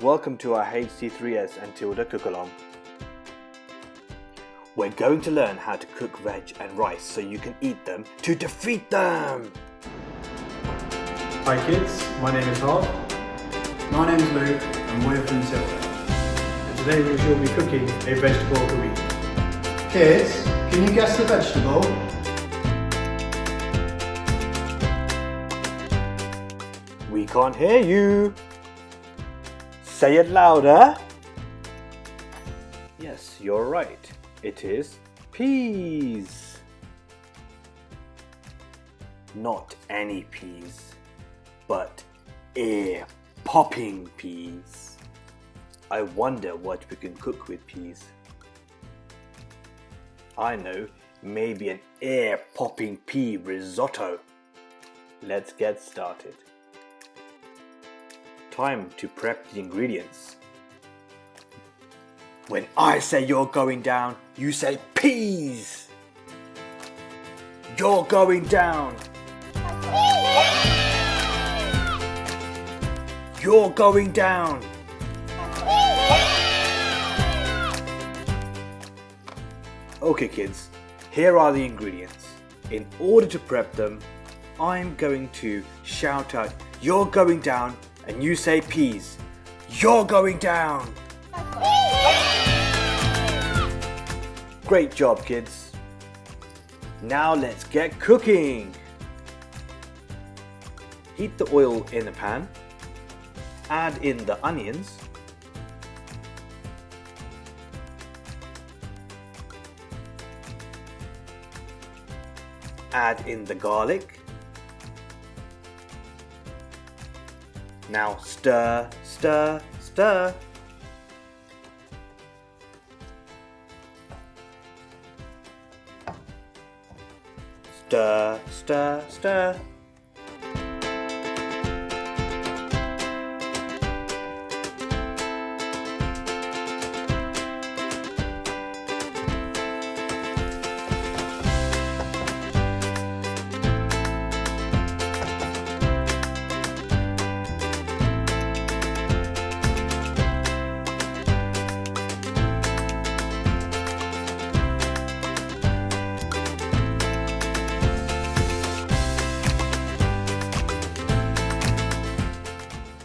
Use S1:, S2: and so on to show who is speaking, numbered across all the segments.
S1: Welcome to our HC3S and Tilda cook-along. We're going to learn how to cook veg and rice so you can eat them to defeat them!
S2: Hi kids, my name is Harv.
S3: My name is Luke and we're from Tilda.
S2: And today we shall be cooking a vegetable of the week.
S3: Kids, can you guess the vegetable?
S1: We can't hear you! Say it louder! Yes, you're right. It is peas. Not any peas, but ear-popping peas. I wonder what we can cook with peas. I know, maybe an ear-popping pea risotto. Let's get started. Time to prep the ingredients. When I say you're going down, you say peas. You're going down. You're going down. Okay kids, here are the ingredients. In order to prep them, I'm going to shout out, you're going down, and you say peas. You're going down. Great job kids. Now let's get cooking. Heat the oil in a pan. Add in the onions. Add in the garlic. Now stir, stir, stir. Stir, stir, stir.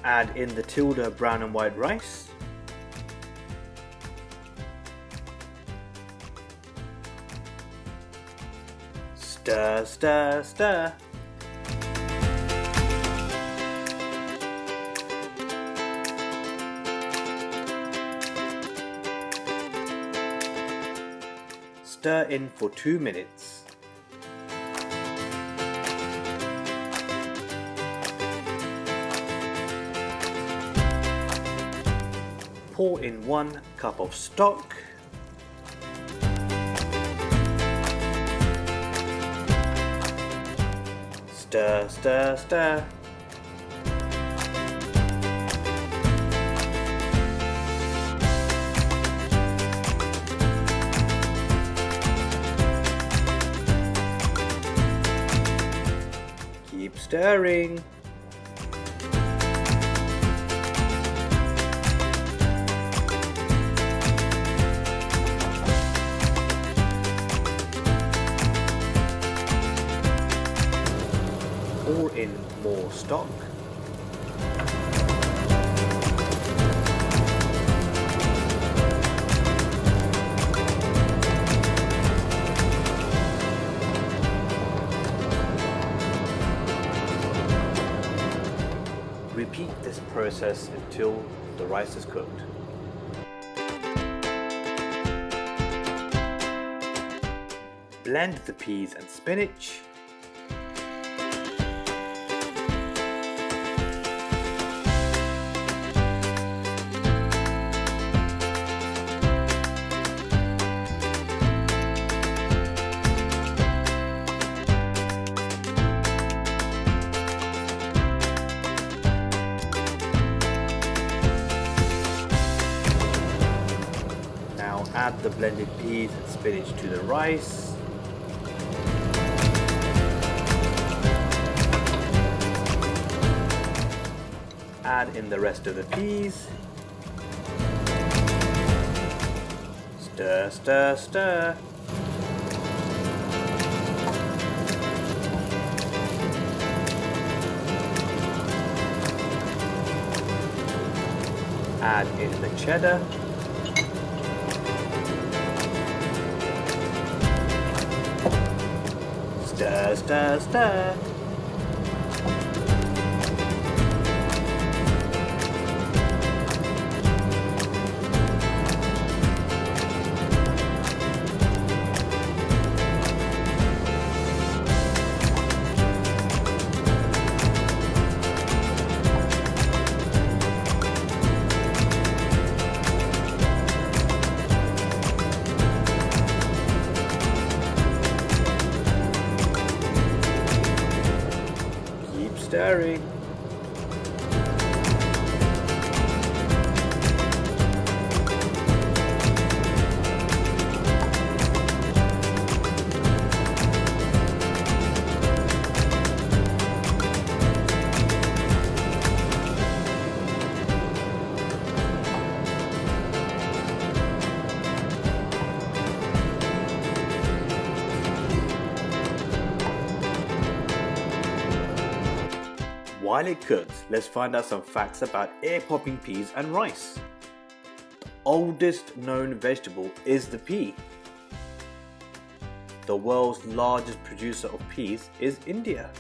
S1: Add in the Tilda brown and white rice. Stir, stir, stir. Stir in for 2 minutes. Pour in 1 cup of stock. Stir, stir, stir. Keep stirring. Pour in more stock. Repeat this process until the rice is cooked. Blend the peas and spinach. Add the blended peas and spinach to the rice. Add in the rest of the peas. Stir, stir, stir. Add in the cheddar. Stir, stir, stir. Keep stirring. While it cooks, let's find out some facts about ear-popping peas and rice. The oldest known vegetable is the pea. The world's largest producer of peas is India.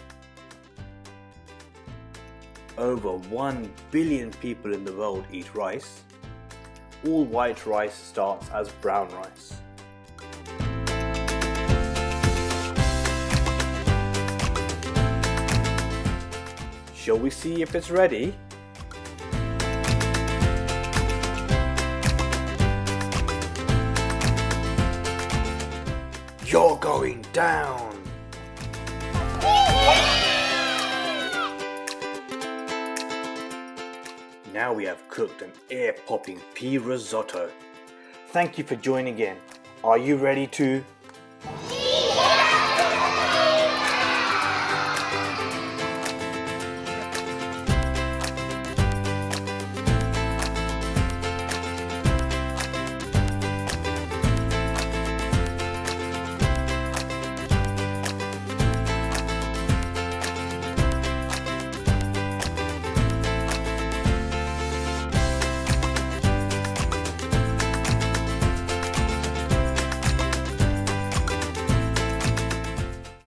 S1: Over 1 billion people in the world eat rice. All white rice starts as brown rice. Shall we see if it's ready? You're going down! Now we have cooked an ear-popping pea risotto. Thank you for joining in. Are you ready to